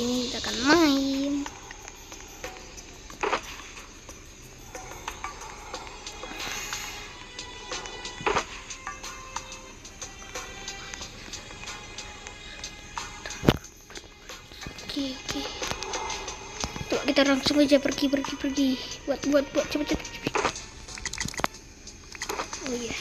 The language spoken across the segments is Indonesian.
ini kita akan main. Oke. Tuh, kita langsung aja pergi. Buat cepet. Oh iya.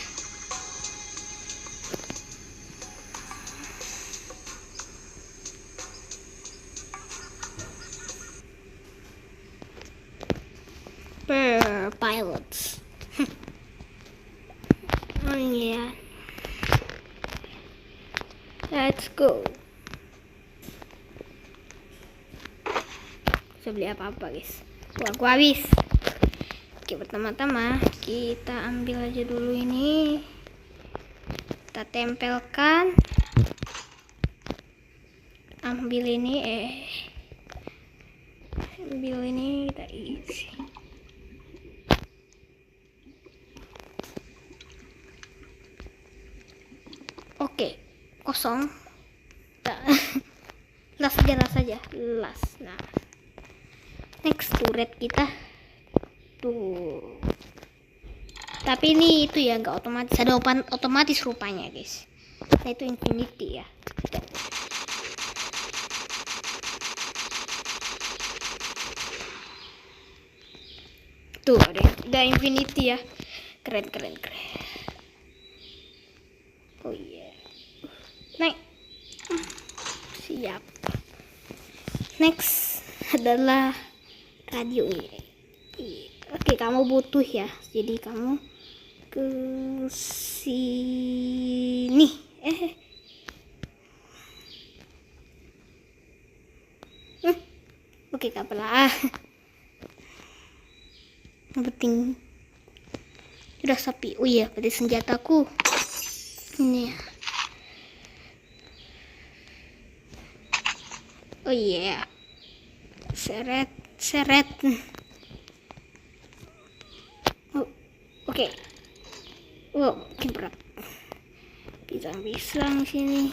Pilots. Oh iya. Let's go. Bisa beli apa-apa guys. Aku habis. Oke, pertama-tama kita ambil aja dulu ini. Kita tempelkan. Ambil ini kita isi. Oke, kosong. Las saja. Nah, next turret kita tuh. Tapi ini itu ya nggak otomatis, ada otomatis rupanya guys. Nah, itu infinity ya. Tuh ada infinity ya. Keren. Oh iya. Naik. Siap. Next adalah radio ini. Oke, kamu butuh ya. Jadi kamu ke sini. Oke, kapalah. Yang penting udah sapi. Oh iya, berarti senjataku ini ya. Oh iya, seret. Oh, oke. Wow, makin berat. Pisang sini.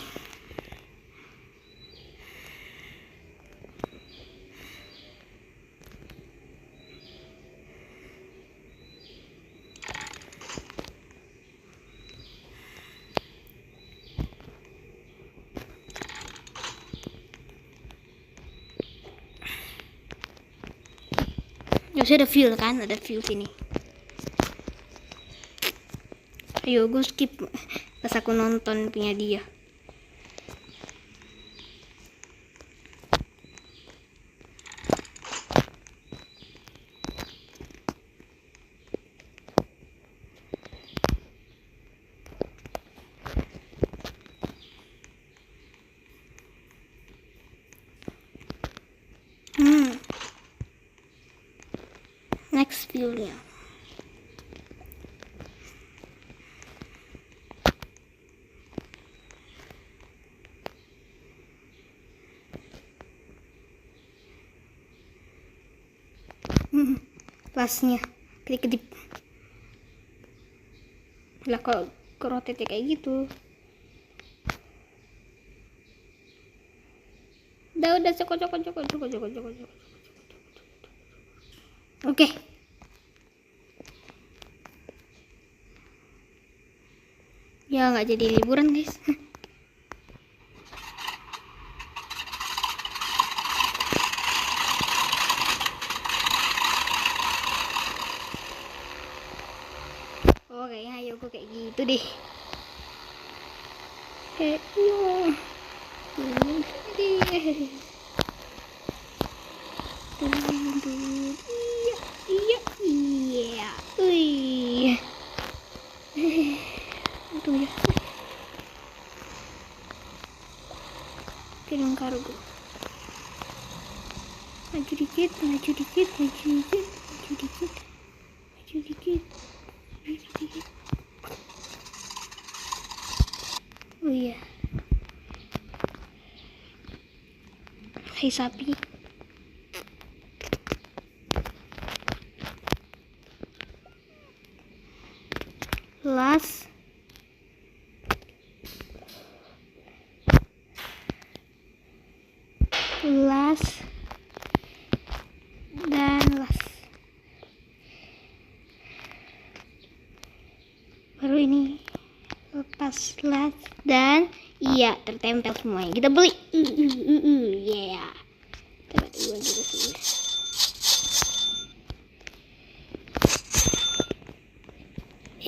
Ya ada fuel kan, ada fuel sini. Ayo gue skip pas aku nonton punya dia. Next fuelnya. Pasnya kedip lah, kalau rotate kayak gitu. Udah cokok. Oke. Ya nggak jadi liburan guys. Oh kayaknya ayo gue kayak gitu deh. Iya. Tuh ya. Kirim kargo. Maju dikit. Oh iya. Hai sapi. Las. las dan las. Baru ini lepas las dan iya tertempel semuanya. Kita beli. Yeah. Coba dulu sini.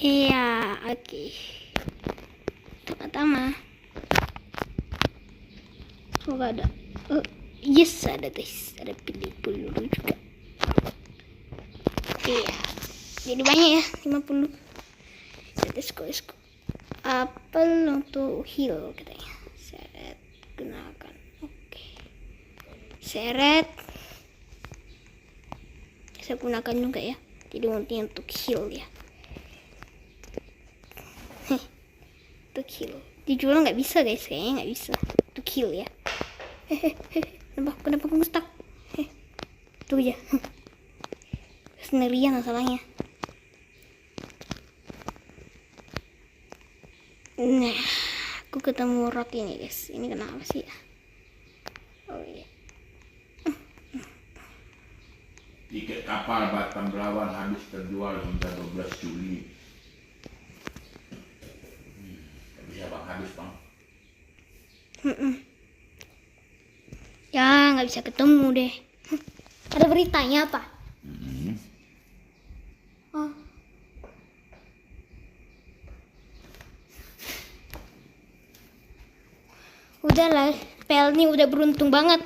Iya, oke. Pertama. Semoga ada. Yes, ada guys. Ada pilih peluru juga. Iya. Jadi banyak ya, 50. Let's go. Apel untuk heal katanya. Seret gunakan. Oke. Seret. Saya gunakan juga ya. Jadi untuk heal ya. Untuk heal. Dijual nggak bisa guys, kayaknya nggak bisa. Untuk heal ya. Kenapa aku stuck? Tuh ya. Sendirian masalahnya. Nah, aku ketemu rot ini guys. Ini kenapa sih ya? Oh iya. Tiket kapal Batam Belawan habis terjual hingga 12 Juli. Bisa bang, habis bang. Ya nggak bisa ketemu deh. Ada beritanya apa? Oh. Udahlah, PL nih udah beruntung banget.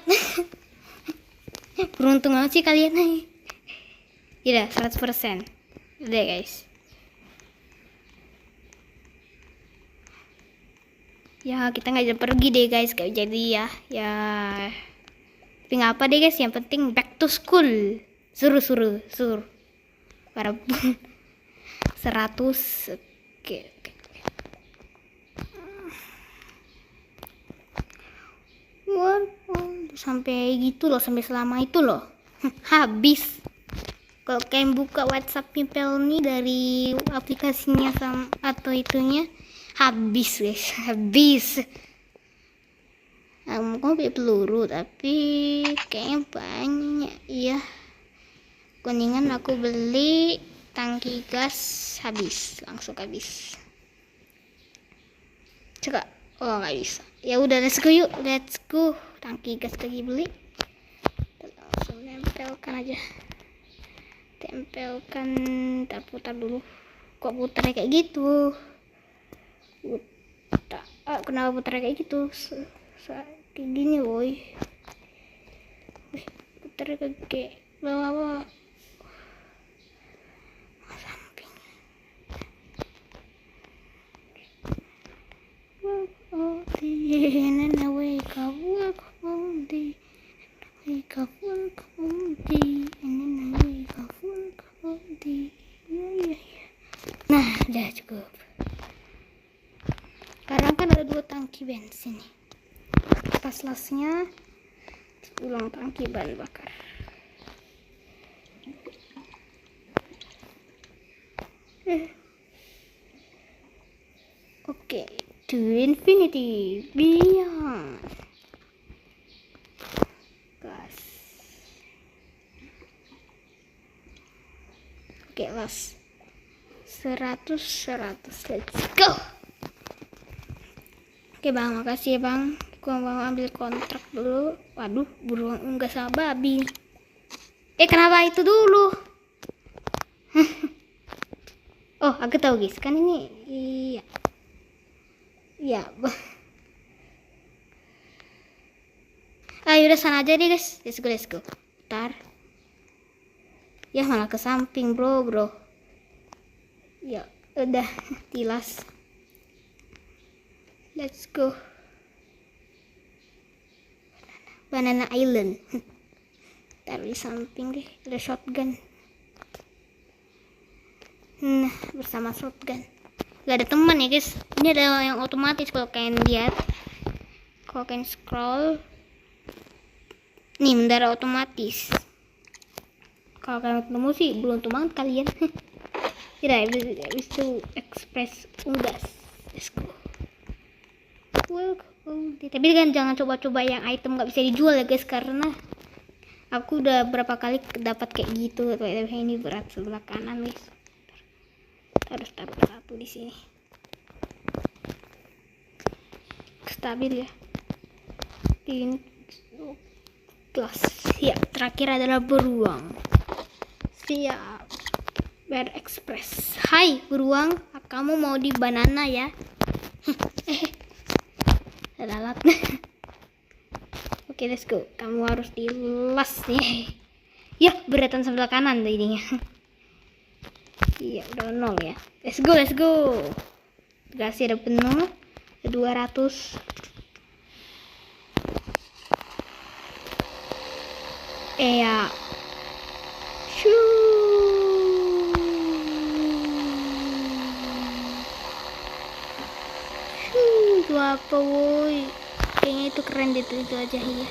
Beruntung banget sih kalian nih. Iya, 100%. Udah guys. Ya kita nggak jadi pergi deh guys, kayak jadi ya. Ya. Tapi nggak apa deh guys, yang penting back to school. Suruh. Walaupun 100. Oke. Sampai gitu loh, sampai selama itu loh. Habis. Kalau kalian buka WhatsApp Pelni dari aplikasinya sama atau itunya, habis guys, habis. Aku mau beli peluru tapi kayaknya banyak ya. Kuningan aku beli tangki gas, langsung habis. Coba, oh nggak bisa. Ya udah, let's go. Tangki gas lagi beli. Langsung tempelkan aja. Ntar putar dulu. Kok putar kayak gitu? Kenapa putar kayak gitu? Kayak gini woi. Putar kayak bawah. Samping. Nah, udah cukup. Sekarang kan ada 2 tangki bensin nih. Pas lasnya ulang tangki bahan bakar. Oke, to infinity beyond. Gas. Oke, las 100. Let's go. Oke bang, makasih ya bang. Aku mau ambil kontrak dulu. Waduh, buruan enggak sama babi. Kenapa itu dulu? Oh, aku tahu guys, kan ini iya. Ayo udah sana aja deh guys. Let's go. Ntar. Ya malah ke samping bro. Ya udah tilas. Let's go. Banana Island. Taruh di samping deh. Ada shotgun. Nah, bersama shotgun. Gak ada teman ya guys. Ini ada yang otomatis kalau kalian lihat. Kalau kalian scroll. Nih, mendarat otomatis. Kalau kalian ketemu sih beruntung banget kalian. Tidak, habis itu express unggas. Let's go. Welcome Tapi kan jangan coba-coba yang item nggak bisa dijual ya guys, karena aku udah berapa kali dapat kayak gitu. Tapi ini berat sebelah kanan guys. Harus taruh satu di sini. Stabil ya. Ini gelas. Siap. Terakhir adalah beruang. Siap. Bear Express. Hai beruang, kamu mau di banana ya? Lalat. Oke, let's go. Kamu harus dilas nih. Ya, beratan sebelah kanan jadinya. Iya, udah 0 ya. Let's go, let's go. Gasnya udah penuh. 200. Ya. Itu apa woi? Kayaknya itu keren deh tuh, itu aja ya.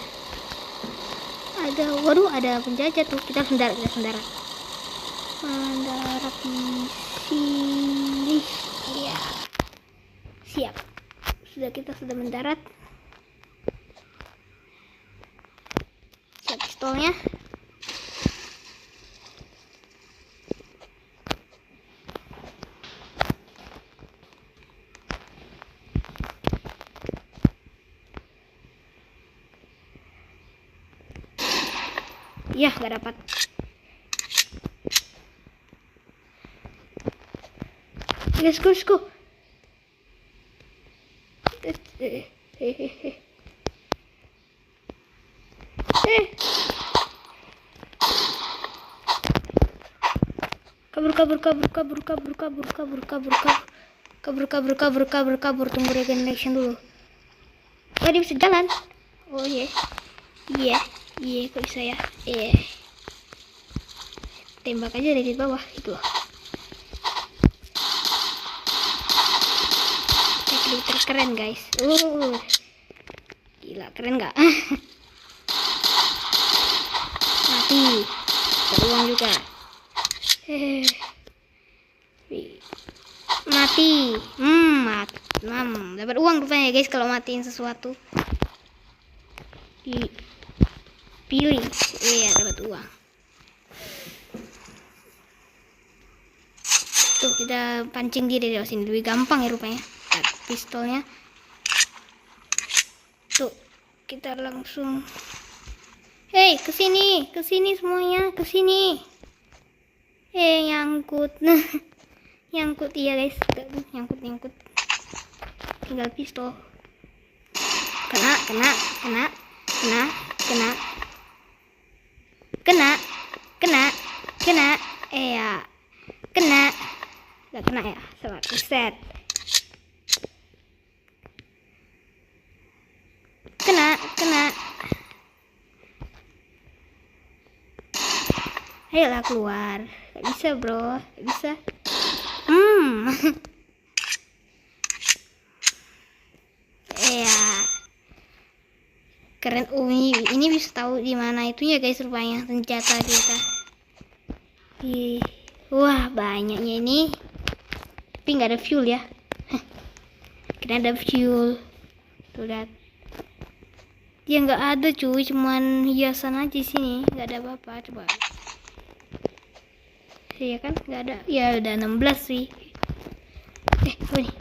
Waduh, ada penjajah tuh. Kita mendarat. Mendarat di sini. Iya. Siap. Kita sudah mendarat. Siap pistolnya. Ya, gak dapat. Let's go. Kabur. Tunggu regeneration dulu. Oh, dia bisa jalan. Oh iya. Iya, kok bisa ya? Tembak aja dari bawah itu loh. Teknik terkeren guys. Gila, keren nggak? Mati. Beruang juga. Mati. Dapat uang rupanya guys kalau matiin sesuatu. Pilih. Iya, dapat uang. Tuh, kita pancing dia dari sini. Lebih gampang ya rupanya. Pistolnya. Tuh, kita langsung. Hei, kesini semuanya, kesini. Nyangkut. Nyangkut iya guys. Nyangkut. Tinggal pistol. Kena. Ya. Kena. Gak kena ya. Sabar, reset. Kena. Ayolah keluar. Gak bisa bro. Gak bisa. Ya. Keren. Ini bisa tahu di mana itunya guys rupanya senjata kita. Wah, banyaknya ini. Tapi nggak ada fuel ya. Kira ada fuel. Tuh lihat. Dia nggak ada cuy, cuman hiasan aja sini. Nggak ada apa-apa. Coba. Iya kan? Nggak ada. Ya udah 16 sih. Apa nih?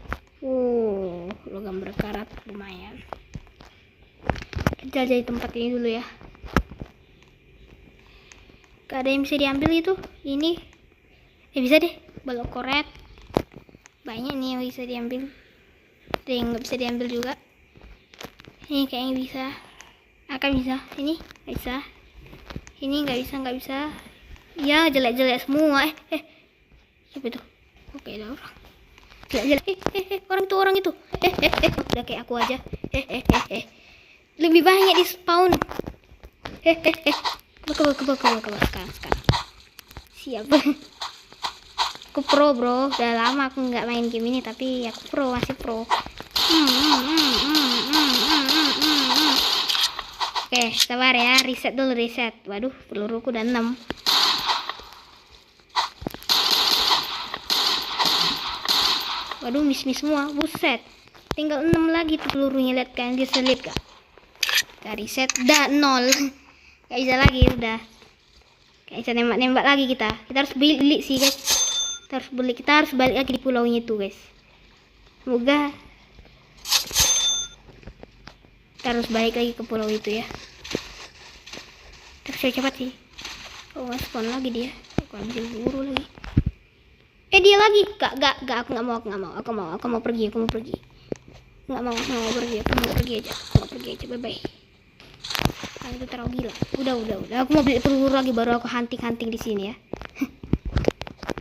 Logam berkarat lumayan. Kita jadi tempat ini dulu ya. Gak ada yang bisa diambil itu. Ini bisa deh. Balok koret. Banyak nih yang bisa diambil. Ada yang gak bisa diambil juga. Ini kayaknya bisa. Akan bisa. Ini gak bisa. Ini gak bisa. Ya jelek-jelek semua. Siapa itu? Oke, ada orang. Jelek-jelek. Orang itu. Udah kayak aku aja. Lebih banyak di spawn. Kebar sekarang. Siap. Aku pro bro. Udah lama aku nggak main game ini, tapi aku masih pro. Oke, sabar ya. Reset dulu. Waduh, peluruku udah 6. Waduh, miss semua. Buset. Tinggal 6 lagi tuh pelurunya, lihat kan, dia selip gak? Kita reset, dah 0. Gak bisa lagi, udah. Gak bisa nembak-nembak lagi kita. Kita harus beli sih guys. Kita harus balik lagi di pulaunya itu guys. Semoga kita harus balik lagi ke pulau itu ya. Terus cepat sih. Oh, spawn lagi dia. Aku ambil buru lagi. Dia lagi. Gak, aku nggak mau. Aku mau pergi. Nggak mau pergi. Aku mau pergi aja. Bye bye. Nah, itu terlalu gila. Udah. Aku mau beli peluru lagi, baru aku hunting di sini ya.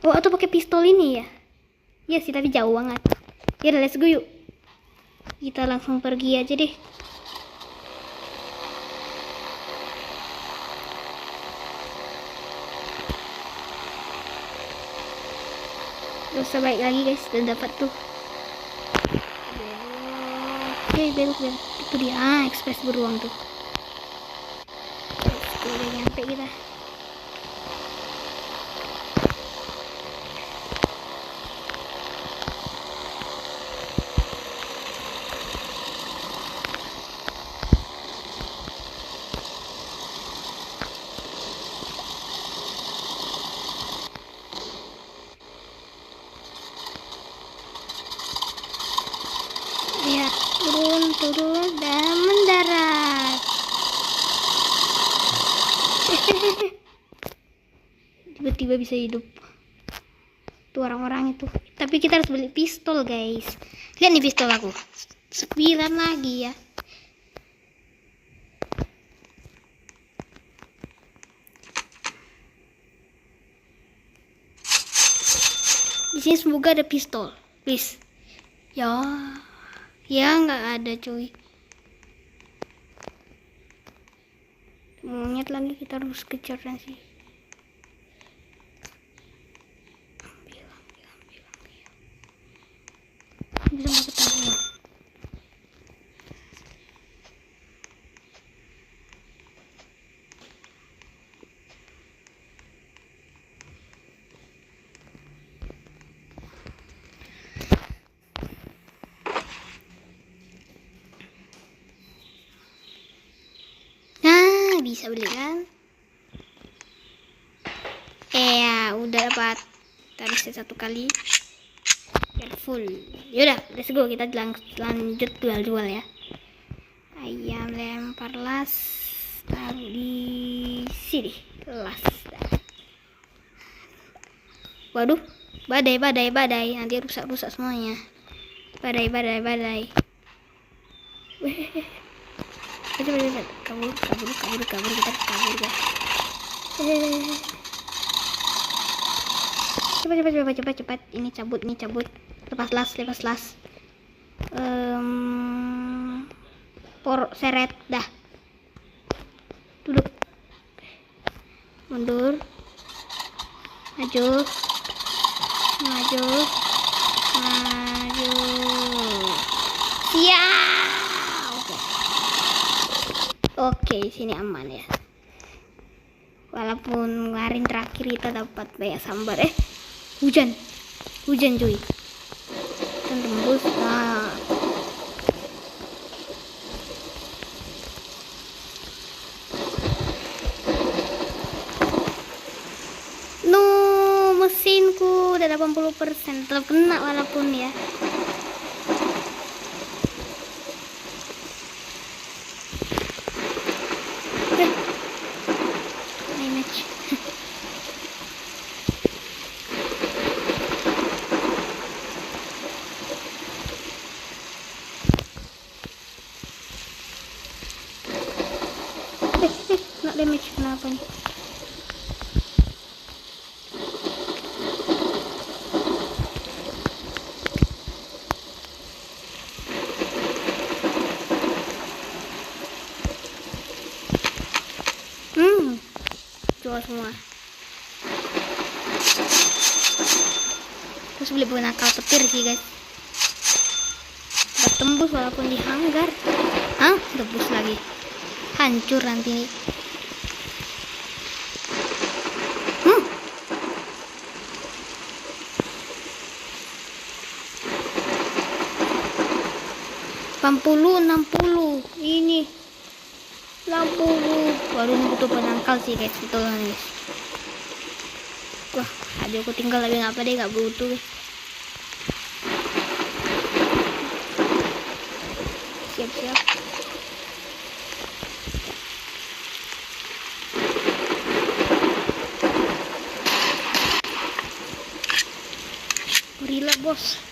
Oh, atau pakai pistol ini ya? Iya sih, tapi jauh banget. Ya udah, let's go yuk. Kita langsung pergi aja deh. Terus baik lagi guys, dan dapat tuh. Oke, belok. Itu dia, ekspres beruang tuh. Udah nyampe kita. Lihat, turun dan mendarat. Tiba-tiba bisa hidup tuh orang-orang itu. Tapi kita harus beli pistol guys. Lihat nih pistol aku 9 lagi ya. Di sini semoga ada pistol, please. Ya nggak ada cuy. Monyet lagi, kita harus kejar sih. Bisa mau ketemu. Nah, bisa beli kan? Ya, udah dapat. Tadi saya 1 kali. Full. Yaudah, let's go, kita lanjut jual ya. Ayam lempar las, taruh di sini, las. Waduh, badai, nanti rusak semuanya. Badai. Kabur, kita kabur guys. Cepat. Ini cabut. Lepas las. Seret dah. Duduk. Mundur. Maju. Siap. Oke, sini aman ya. Walaupun kemarin terakhir kita dapat banyak sambar. Hujan cuy. Kan tembus. Nah. Mesinku udah 80%, tetap kena walaupun ya. Damage. Kena damage, kenapa nih? Jual semua. Terus beli boneka petir sih guys. Udah tembus walaupun di hanggar. Tembus lagi. Hancur nanti nih. 80, 60. Ini 60. Baru butuh penangkal sih guys, betul kan guys. Wah, ada aku tinggal lagi nggak apa deh, nggak butuh guys. Siap-siap. Gorila bos.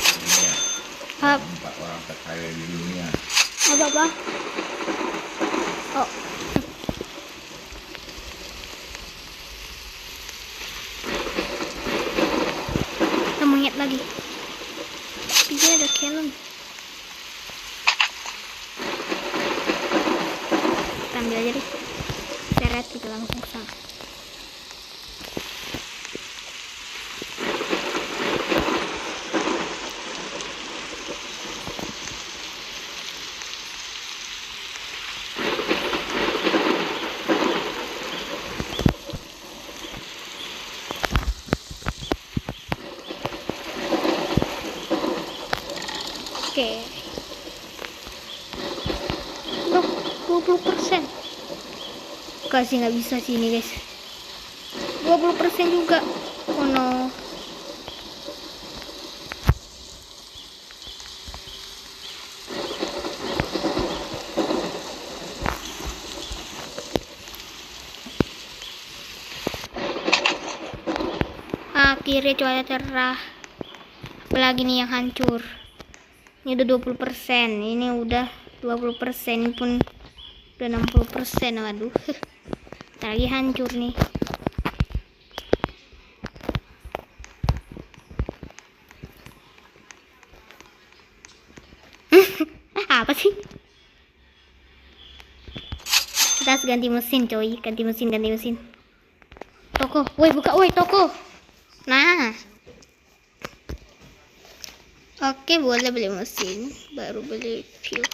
Dunia. Hap, 4 orang terkaya di dunia. apa? Oh, ada monyet lagi. Dia ada cannon. Kita ambil aja deh. Seret kita langsung ke sana. Oke. Loh, 20%. Kasih nggak bisa sih ini guys. 20% juga. Oh no. Akhirnya cuaca cerah. Apalagi nih yang hancur. Ini udah 20%. Ini udah 20%. Ini pun udah 60%. Waduh. Ntar lagi hancur nih. Apa sih? Kita harus ganti mesin coy. Ganti mesin. Toko. Woi buka woi toko. Nah. Oke, boleh beli mesin, baru beli fuel.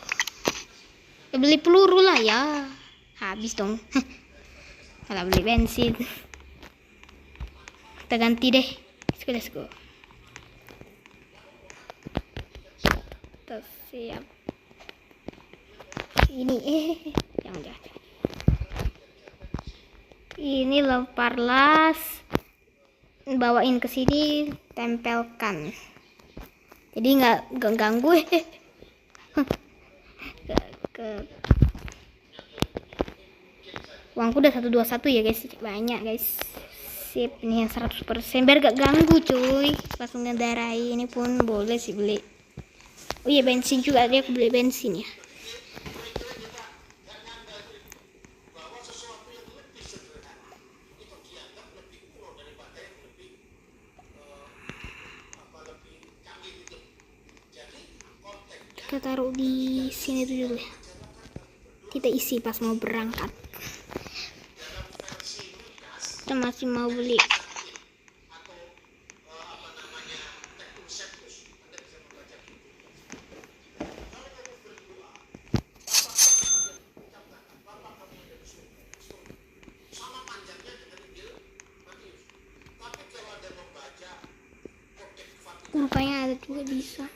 Ya, beli peluru lah ya. Habis dong. Kalau beli bensin. Kita ganti deh. Let's go. Kita siap. Ini jangan. Ini lempar las. Bawain ke sini, tempelkan. Jadi nggak ganggu uangku udah 121 ya guys, banyak guys. Sip, ini yang 100% biar gak ganggu cuy. Langsung ngendarai. Ini pun boleh sih beli. Oh iya, bensin juga, dia aku beli bensin ya. Kita taruh di sini dulu ya. Kita isi pas mau berangkat. Kita masih mau beli. Rupanya ada juga bisa.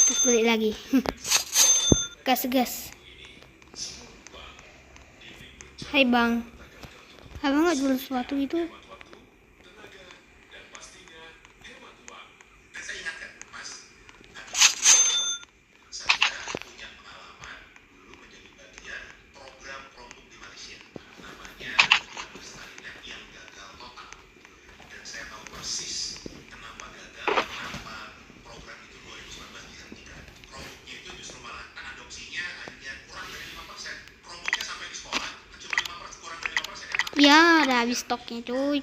Terus balik lagi. Gas. Hai bang, abang nggak jual sesuatu itu? Ya, udah habis stoknya cuy.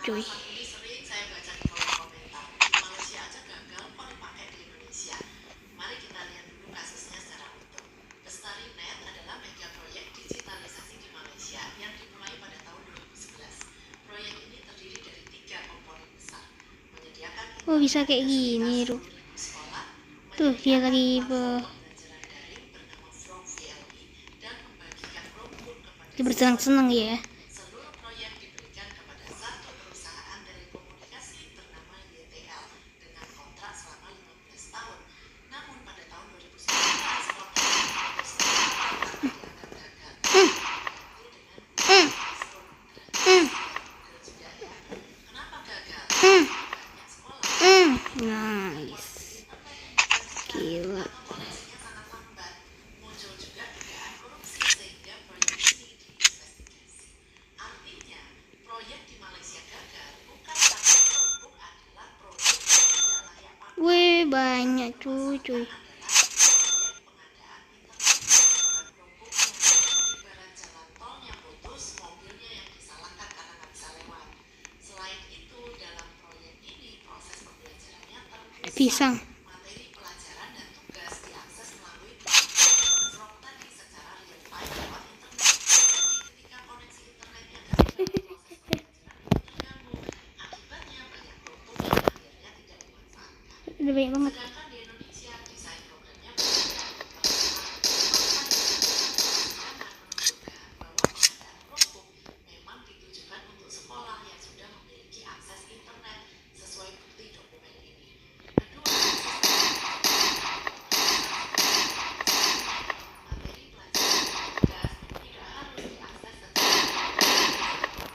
Oh, bisa kayak gini, Ru. Tuh, dia lagi dia bersenang-senang ya. Nice. Gila. Wih, banyak cuy. Pisang. Udah banyak banget.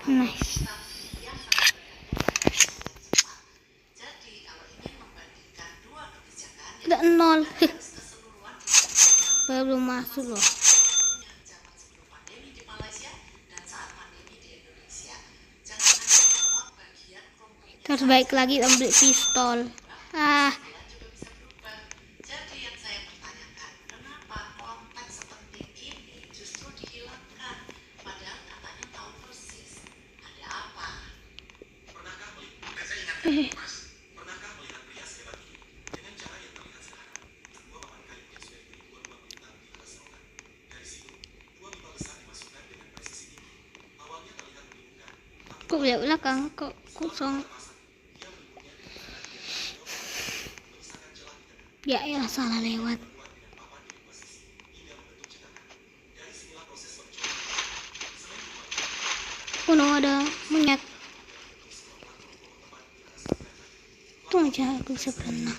Nice. Udah 0. Belum masuk loh. Terus baik lagi ambil pistol. Ah, kok belak belakang kok kosong. Ya elah, salah lewat. Oh no, ada monyet. Untung aja aku bisa berenang.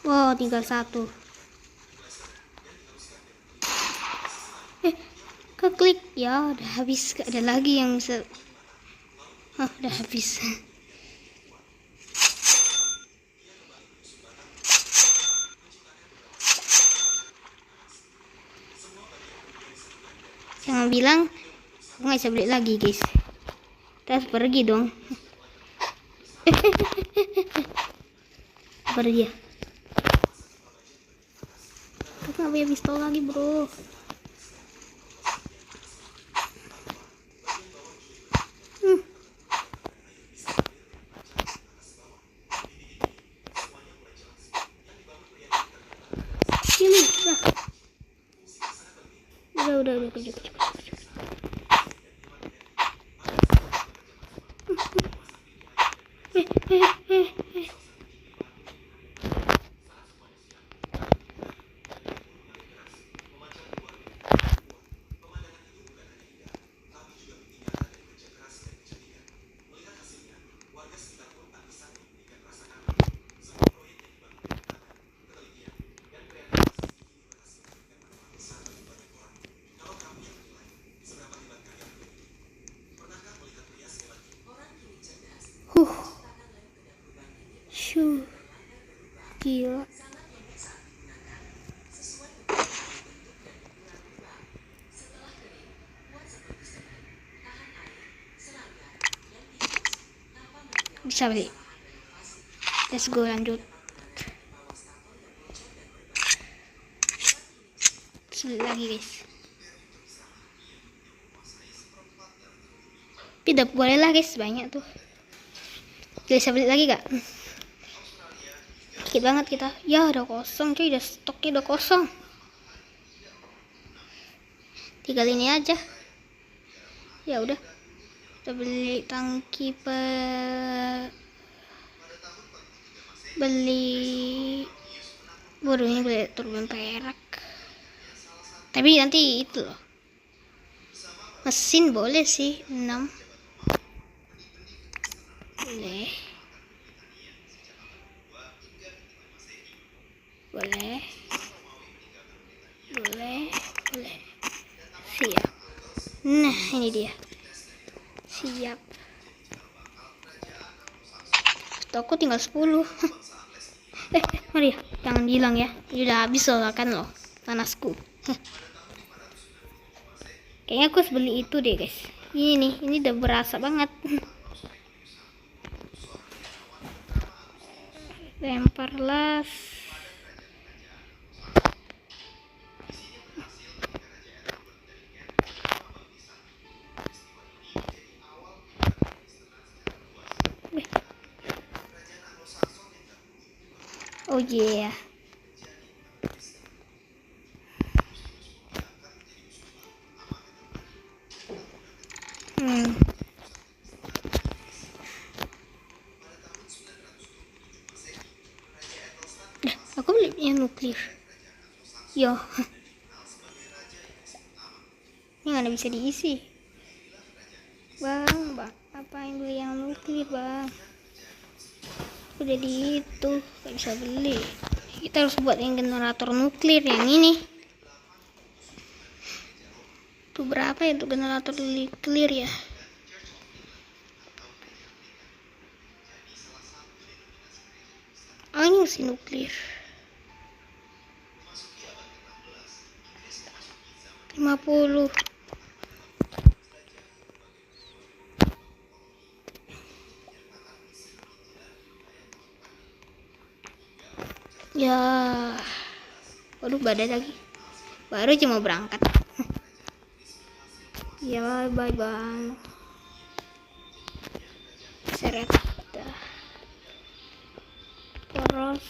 Wow, tinggal 1. Keklik ya, udah habis. Gak ada lagi yang bisa. Udah habis. Jangan bilang aku nggak bisa beli lagi, guys. Kita harus pergi dong. Pergi ya. Aku nggak punya pistol lagi, bro. Sini, udah kerja. Gila. bisa beli. Let's go, lanjut. Terus beli lagi guys. Tidak boleh lah guys, banyak tuh. Bisa beli lagi gak? Dikit banget kita. Ya udah kosong cuy, udah stoknya udah kosong. Tinggal ini aja. Ya udah. Kita beli tangki beli baru ini beli turban perak. Tapi nanti itu loh. Mesin boleh sih 6. Boleh. Boleh. Siap. Nah, ini dia. Siap. Stokku tinggal 10. Mari ya, jangan hilang ya. Udah habis loh kan loh tanasku. Kayaknya aku harus beli itu deh guys. Ini nih, ini udah berasa banget. Lempar las. Oh yeah. Aku beli yang nuklir. Yo. Ini nggak ada bisa diisi. Bang, apa yang beli yang nuklir bang? Udah di itu nggak bisa beli. Kita harus buat yang generator nuklir yang ini. Tuh berapa ya tuh generator nuklir ya? Oh ini masih nuklir. 50. Ya, waduh badai lagi. Baru aja mau berangkat. Ya bye bang. Seret. Dah. Terus.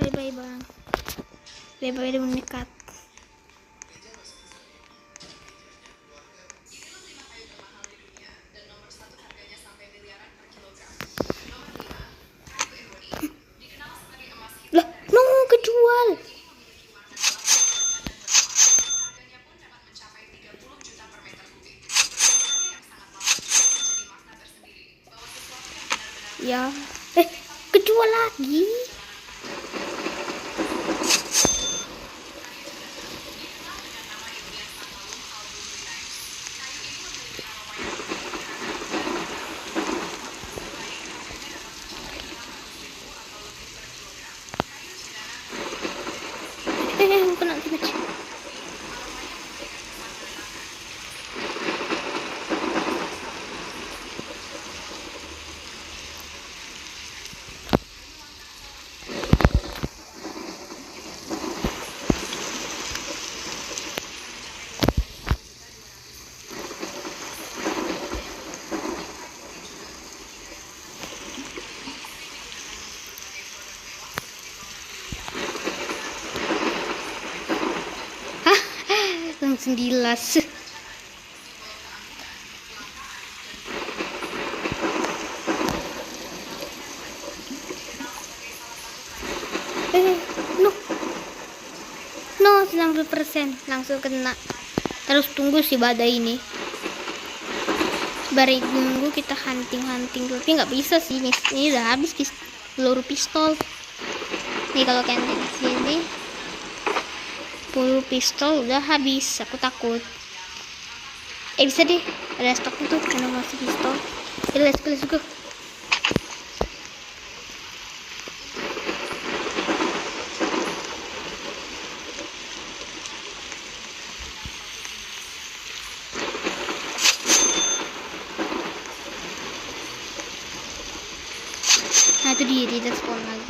Bye bye bang. Bye bye udah mendekat. Lah, no kejual. Ya, kejual lagi. Kena damage. Langsung dilas. No 90% langsung kena. Terus tunggu si badai ini. Bari nunggu kita hunting tapi nggak bisa sih. Ini udah habis peluru pistol. Nih kalau camping di sini peluru pistol udah habis, aku takut. Bisa deh, ada stok itu karena masih pistol. Let's go. itu dia tidak spawn lagi.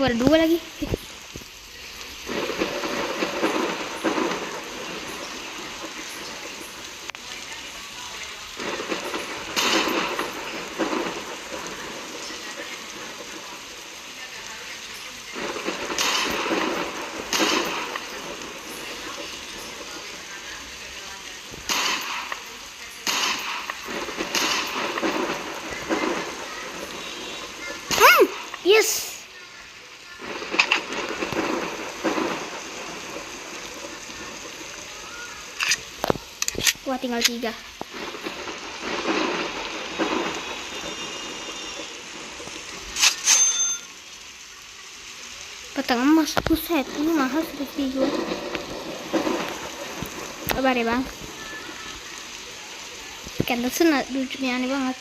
Ada dua lagi. Yes. Wah, tinggal 3. Petang emas, buset, ini mahal sudah dijual. Sabar ya bang. Kenderson lucunya aneh banget.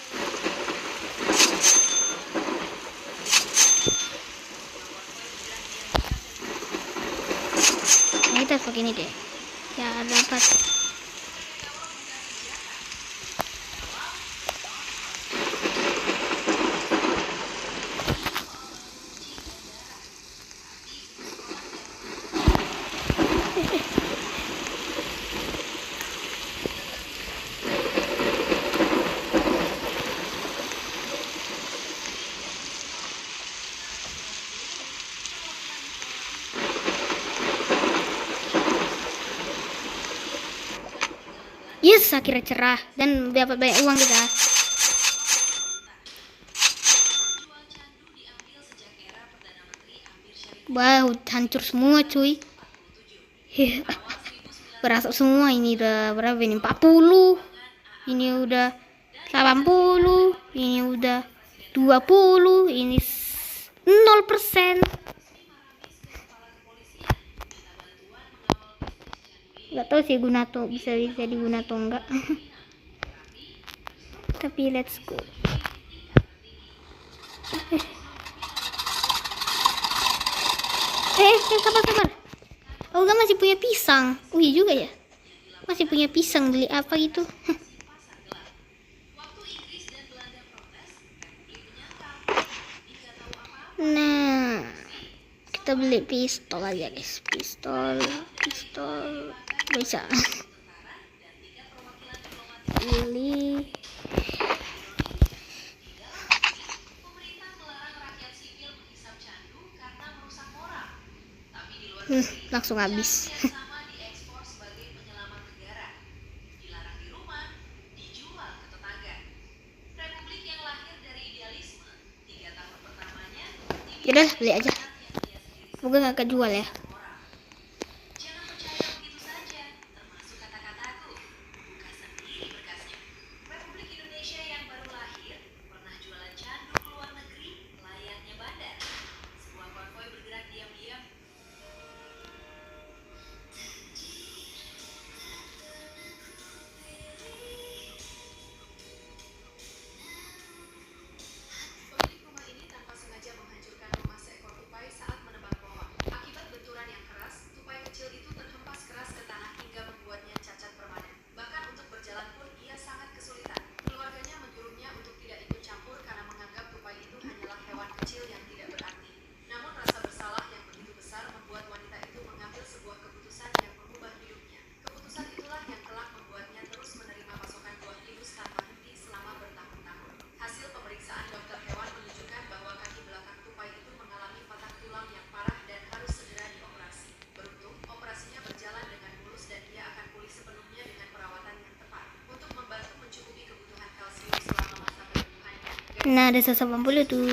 Nah, kita pakai ini deh. Ya dapat. Yes, akhirnya cerah dan dapat banyak uang kita. Wow, hancur semua cuy. Berasap semua. Ini udah berapa ini? 40. Ini udah 80. Ini udah 20. Ini 0%. Gak tahu sih guna tuh bisa diguna atau enggak. Tapi let's go. Sabar. Oh enggak, masih punya pisang. Oh iya juga ya. Masih punya pisang, beli apa gitu. Nah, kita beli pistol aja guys. Pistol bisa. Beli. Langsung habis. Yaudah beli aja. Semoga gak kejual ya. Nah, ada 180 tuh.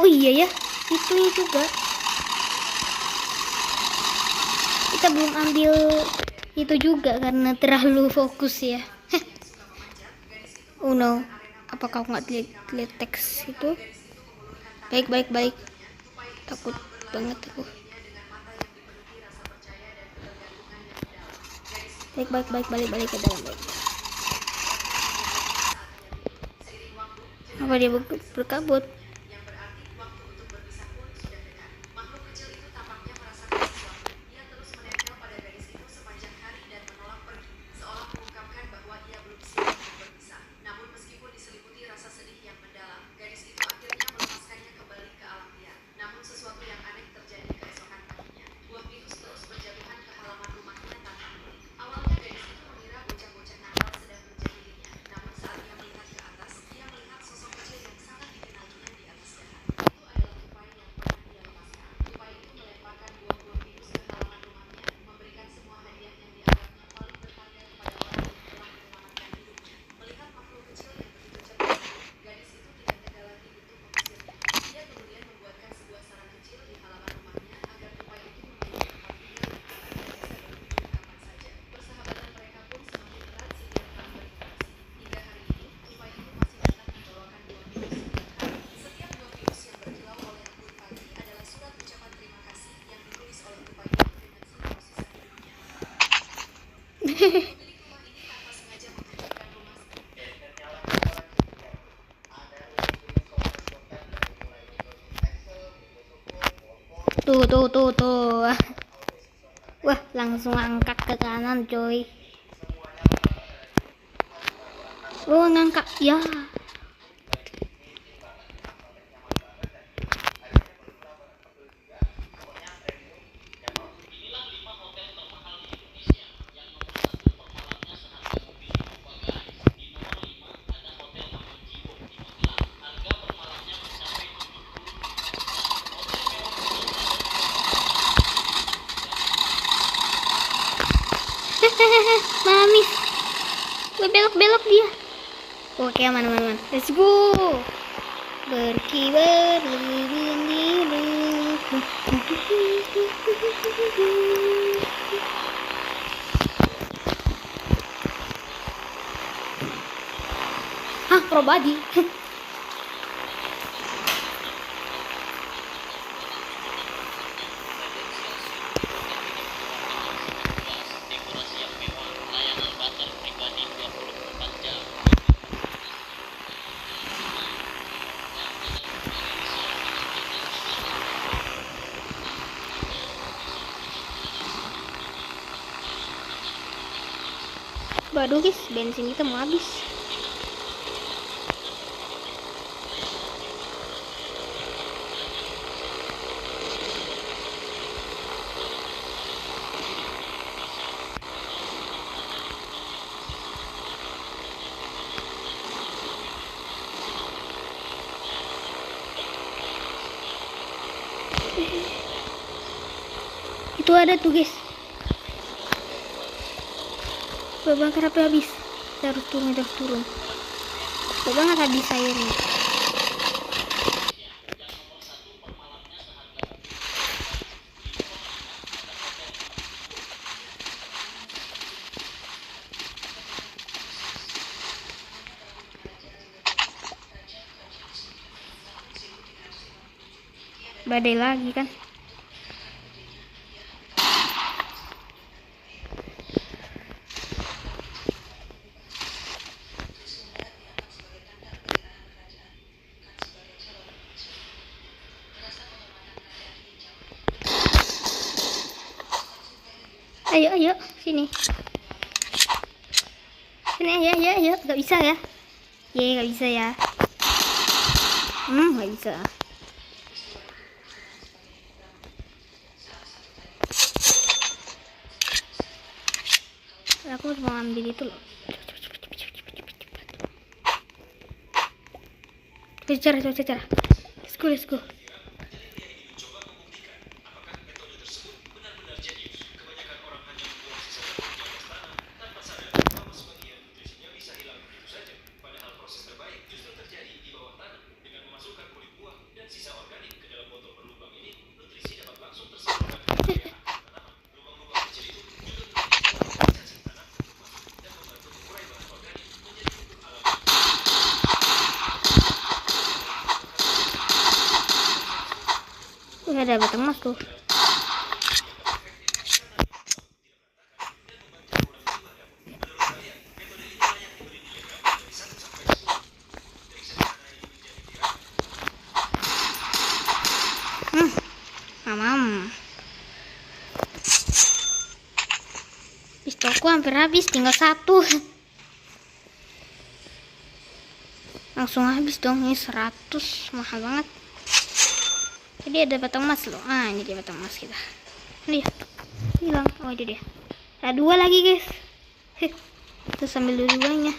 Oh iya ya, itu juga. Kita belum ambil itu juga karena terlalu fokus ya. Oh no, apa kau nggak lihat teks itu? Baik. Takut banget aku. balik ke dalam. Apa dia berkabut? Tuh. Wah, langsung angkat ke kanan, coy. Oh, ngangkat ya. Mami, gue belok dia. Oke, aman. Let's go. Berkibar lilin-lilin. Hah, probadi. Waduh guys, bensin kita mau habis. Itu ada tuh guys. Bakar api habis. Kita harus turun. Banget habis airnya. Badai lagi kan. Ayo, sini. Ayo, gak bisa ya? Gak bisa ya. Gak bisa. Aku harus mau ambil itu loh. Cara. Let's go. Hamam. Pistolku hampir habis, tinggal 1. Langsung habis dong, ini 100, mahal banget. Jadi ada batang emas loh. Ah, ini dia batang emas kita. Ini dia. Hilang. Oh, itu dia. Ada 2 lagi, guys. Terus ambil dua-duanya.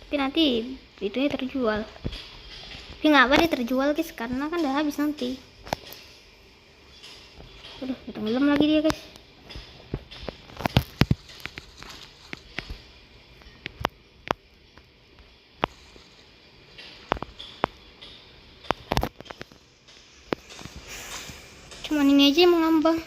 Tapi nanti itunya terjual. Tapi nggak apa dia terjual, guys, karena kan udah habis nanti. Aduh, tenggelam lagi dia, guys. Cuman ini aja yang mengambang.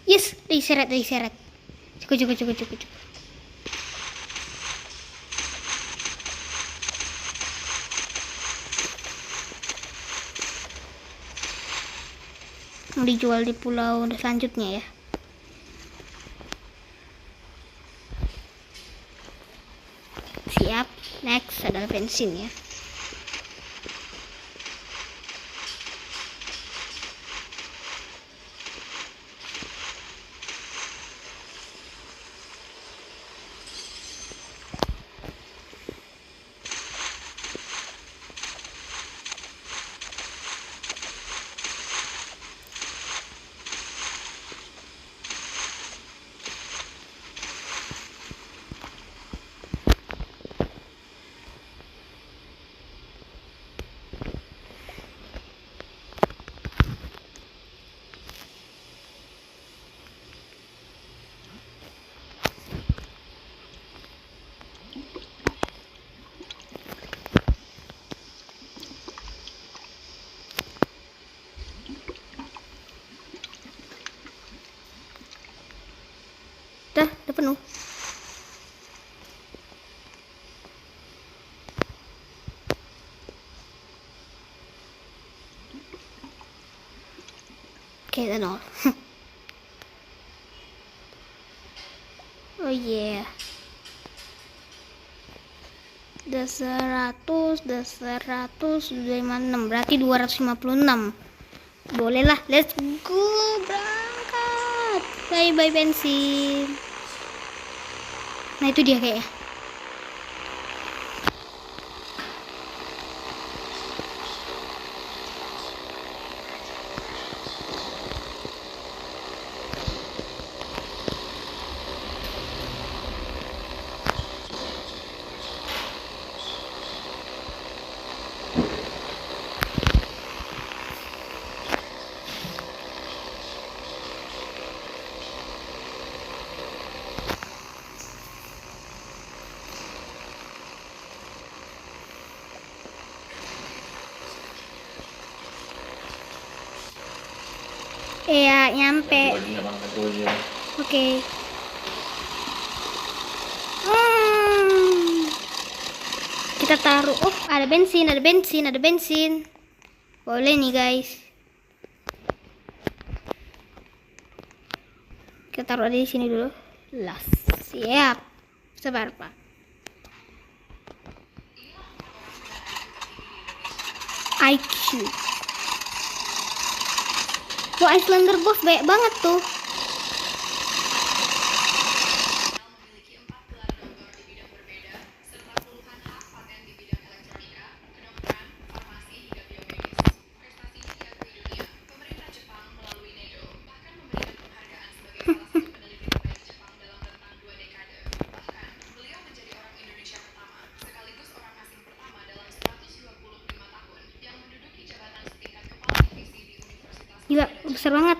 Yes, diseret. Cukup. Mau dijual di pulau selanjutnya ya. Siap. Next adalah bensin ya. Udah penuh. Oke, udah nol. Oh yeah. Udah 100, udah 156, berarti 256. Boleh lah, let's go, berangkat. Bye bensin. Nah itu dia kayaknya. Iya, nyampe. Oke. Kita taruh. Oh, ada bensin. Boleh nih, guys. Kita taruh di sini dulu. Las. Siap. Sabar, Pak. IQ. Wah, Icelander boss banyak banget tuh. Gila, besar banget.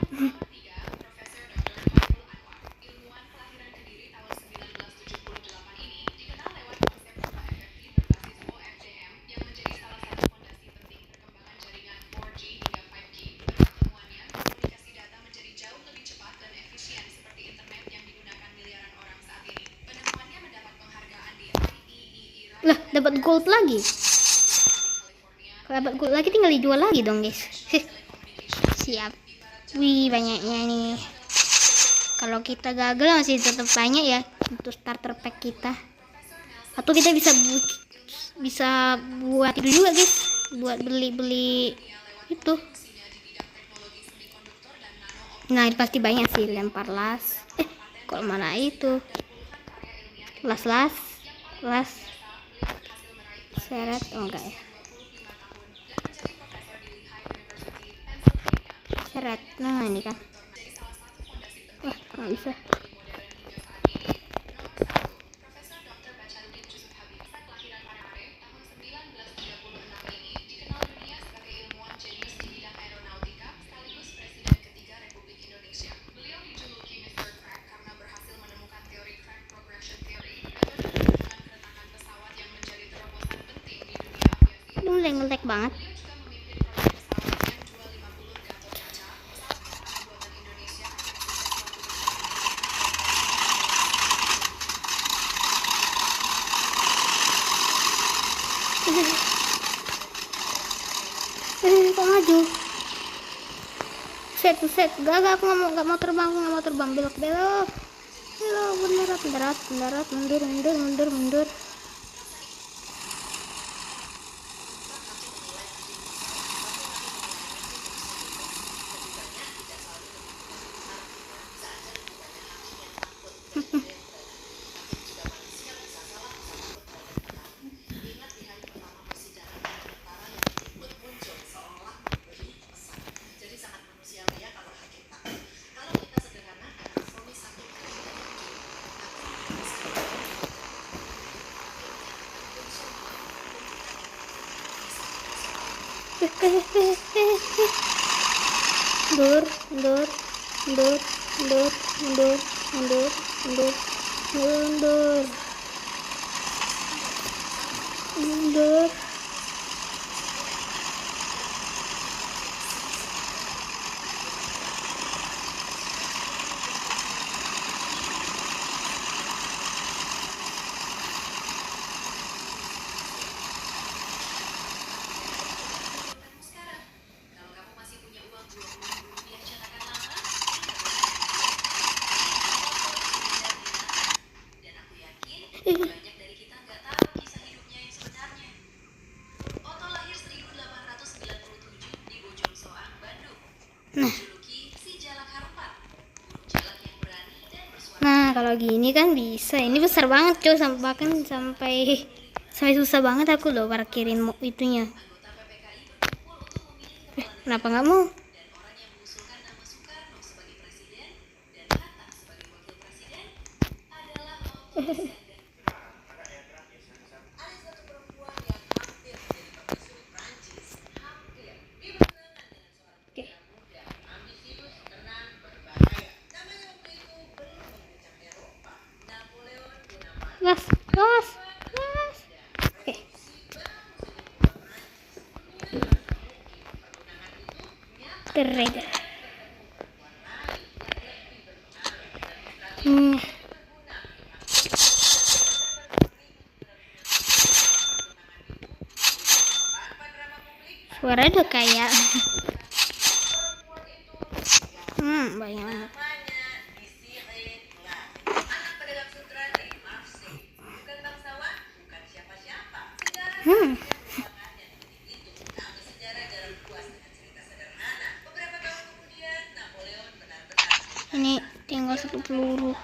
Lah, dapat gold lagi. Kalau dapat gold lagi tinggal dijual lagi dong, guys. Siap. Wih, banyaknya nih. Kalau kita gagal masih tetap banyak ya untuk starter pack kita. Atau kita bisa buat itu juga, guys. Buat beli-beli itu. Nah, ini pasti banyak sih, lempar las. Kok malah itu? Las. Seret, oh enggak ya. Seret, nah ini kan. Wah, nggak bisa. Ngelek banget. Kok maju? Set. Gak, aku nggak mau terbang, belok. Mendarat, mundur. Mundur. Nah, kalau gini kan bisa. Ini besar banget, coy, bahkan sampai susah banget aku loh parkirin itunya. Kenapa nggak mau? Gas. Oke. Trader. Suara udah kayak banyak banget. Ini tinggal 1 peluru.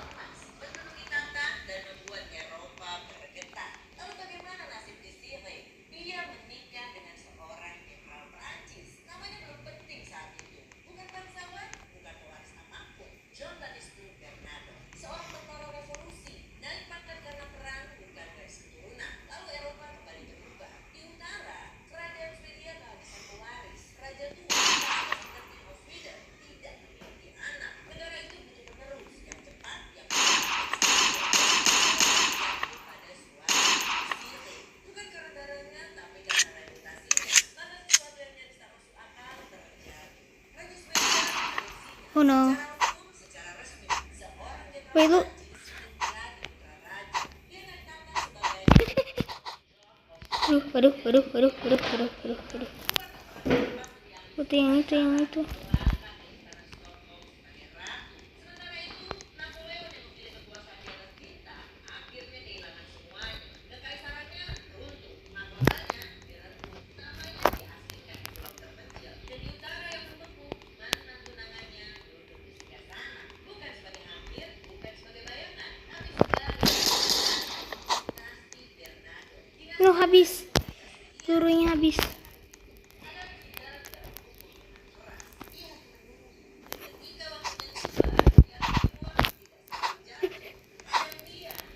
Oh no. Wait, lu. Waduh. Itu yang itu. No, habis. Pelurunya habis.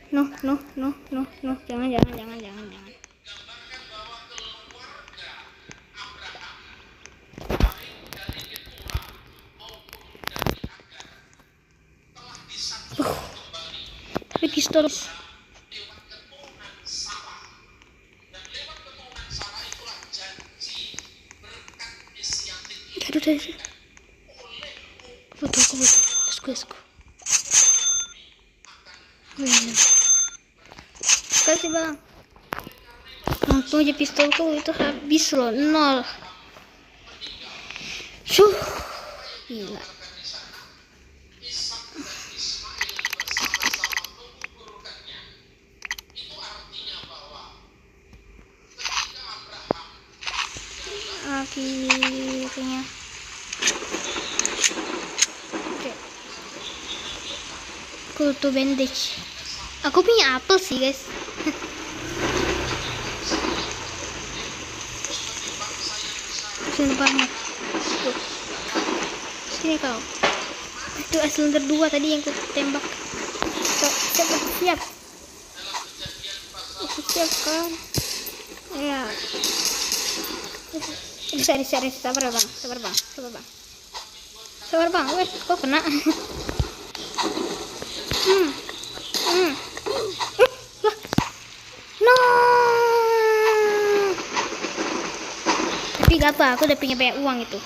No. Jangan. Tapi pistol. Aduh. Foto aku. Let's go. Kasih bang. Untung aja pistolku itu habis loh, 0. Gila. Akhirnya. Oke. Aku tuh bandage. Aku punya apel sih guys. Sini banget. Tuh. Sini kau. Itu cylinder 2 tadi yang ku tembak. Siap. Siap kan? Ya. Bisa sabar bang. Wes, kok kena? No. Tapi gak apa, aku udah punya banyak uang itu.